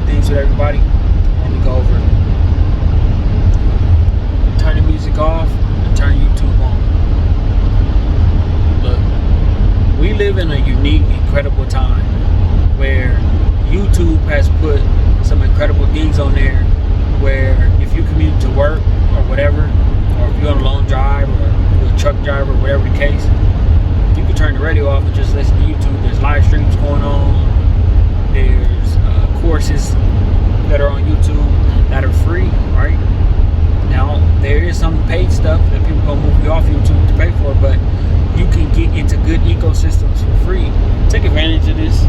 things with everybody. Let me go over turn the music off and turn YouTube on. Look, we live in a unique, incredible time where YouTube has put some incredible things on there where if you commute to work or whatever, or if you're on a long drive or you're a truck driver, whatever the case, you can turn the radio off and just listen to YouTube. There's live streams going on. There's courses that are on YouTube that are free, right? Now, there is some paid stuff that people are going to move you off YouTube to pay for, but you can get into good ecosystems for free. Take advantage of this.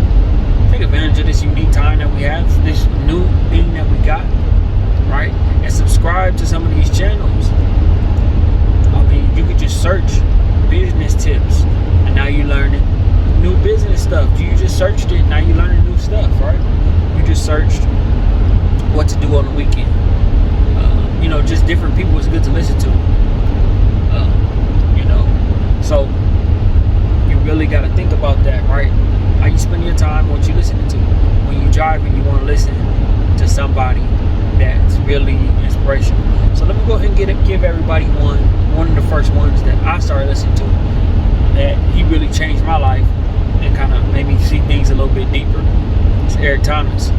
Take advantage of this unique time that we have, this new thing that we got, right? And subscribe to some of these channels. I mean, you could just search business tips, and now you're learning new business stuff. You just searched it, now you're learning new stuff, right? You just searched what to do on the weekend. Just different people is good to listen to. So you really got to think about that, right? How you spend your time, what you listening to. When you drive and you want to listen to somebody that's really inspirational. So let me go ahead and give everybody one of the first ones that I started listening to that he really changed my life and kind of made me see things a little bit deeper. It's Eric Thomas.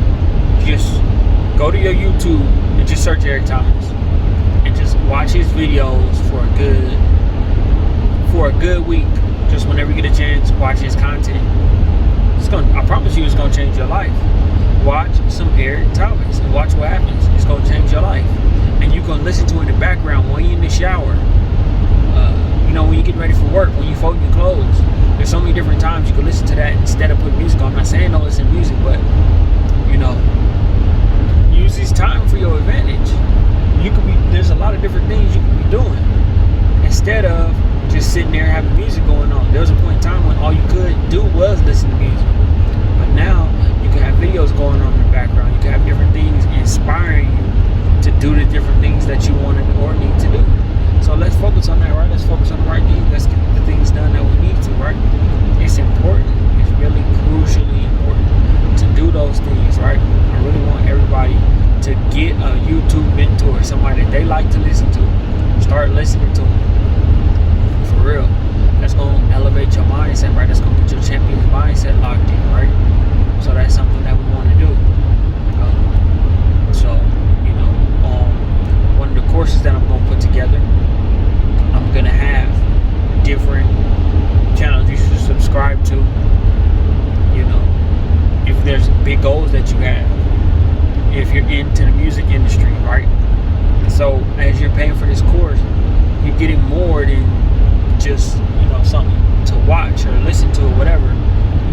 Just go to your YouTube and just search Eric Thomas and just watch his videos for a good week. Just whenever you get a chance, watch his content. I promise you, it's gonna change your life. Watch some Eric Thomas and watch what happens. It's gonna change your life, and you can listen to it in the background when you're in the shower. When you get ready for work, when you fold your clothes. There's so many different times you can listen to that instead of putting music on. I'm not saying don't listen to music, but use this time for your advantage. There's a lot of different things you can be doing instead of just sitting there having music going on. There was a point in time when all you could do was listen to music, but now you can have videos going on in the background. You can have different things inspiring you to do the different things that you want or need to do. So let's focus on that, right? Let's focus on the right things. Let's get the things done that we need to, right? It's important. It's really crucially important to do those things, right? I really want everybody to get a YouTube mentor, somebody that they like to listen to. Start listening to them. For real. That's going to elevate your mindset, right? That's going to get your champion's mindset locked in, right? So that's something that we want to do. One of the courses that I'm going to put together, I'm going to have different channels you should subscribe to. If there's big goals that you have, if you're into the music industry, right? So as you're paying for this course, you're getting more than just something to watch or listen to or whatever.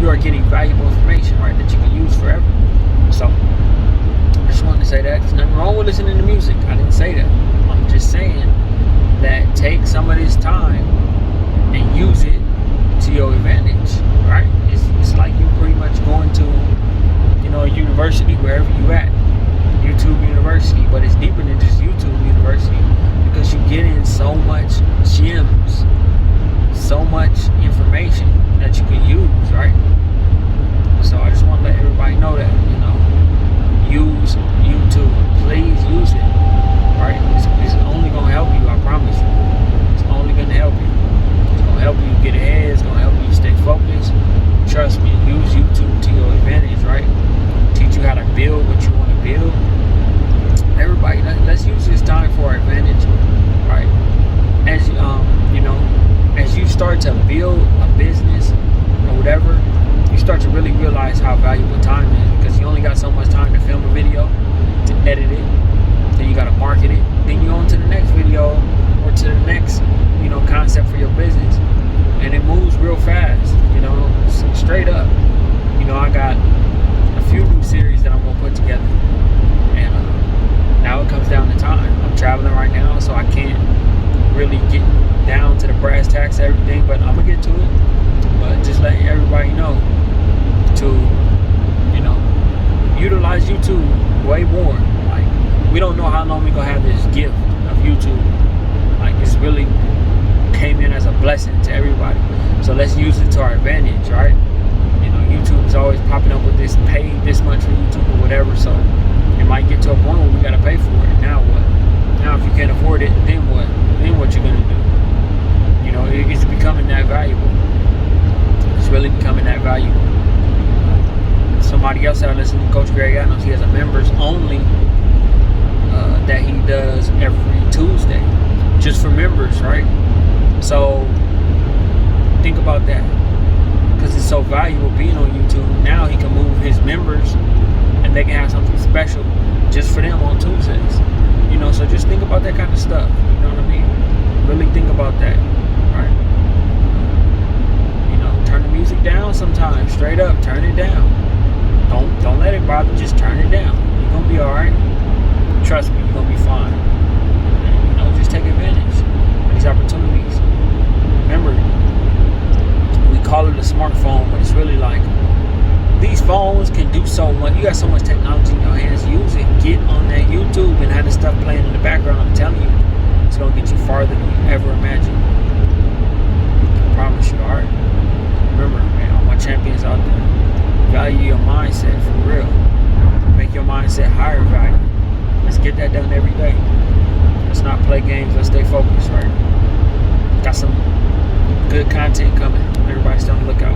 You are getting valuable information, right, that you can use forever. So I just wanted to say that. There's nothing wrong with listening to music. I didn't say that. I'm just saying that take some of this time and use it to your advantage, right? It's like you pretty much going to a university wherever you at. YouTube University, but it's deeper than just YouTube University because you get in so much gems, so much information that you can use, right? So I just want to let everybody know that, use YouTube. Please use it, right? It's only going to help you, I promise you. It's only going to help you. It's going to help you get ahead. It's going to help you stay focused. Trust me, use YouTube to your advantage, right? Teach you how to build what you want to build. Everybody, let's use this time for our advantage, right? As you start to build a business or whatever, you start to really realize how valuable time is because you only got so much time to film a video, to edit it, then you got to market it, then you're on to the next video or to the next, concept for your business, and it moves real fast, straight up. I got a few new series that I'm gonna put together, and now it comes down to time. I'm traveling right now, so I can't really get down to the brass tacks of everything, but I'm gonna get to it. But just letting everybody know to utilize YouTube way more. Like, we don't know how long we're gonna have this gift of YouTube. Like, it's really came in as a blessing to everybody, so let's use it to our advantage, right? YouTube is always popping up with this, pay this much for YouTube or whatever. whatever. So it might get to a point where we gotta pay for it. Now what? Now if you can't afford it, then what? Then what you gonna do? You know, it's becoming that valuable. It's really becoming that valuable. Somebody else that I listen to, Coach Greg Adams, he has a members only that he does every Tuesday, just for members, right? So think about that, because it's so valuable being on YouTube. Now he can move his members and they can have something special just for them on Tuesdays. You know, so just think about that kind of stuff. You know what I mean? Really think about that, right? You know, turn the music down sometimes, straight up, turn it down. Don't let it bother, just turn it down. You're gonna be alright. Trust me, you're gonna be fine. And, you know, just take advantage of these opportunities. Remember, we call it a smartphone, but it's really like these phones can do so much. You got so much technology in your hands. Use it. Get on that YouTube and have this stuff playing in the background. I'm telling you, it's gonna get you farther than you ever imagined. I promise you. Alright. Remember, man, all my champions out there, value your mindset for real. Make your mindset higher value. Let's get that done every day. Let's not play games. Let's stay focused, right? Got some good content coming. Everybody stay on the lookout.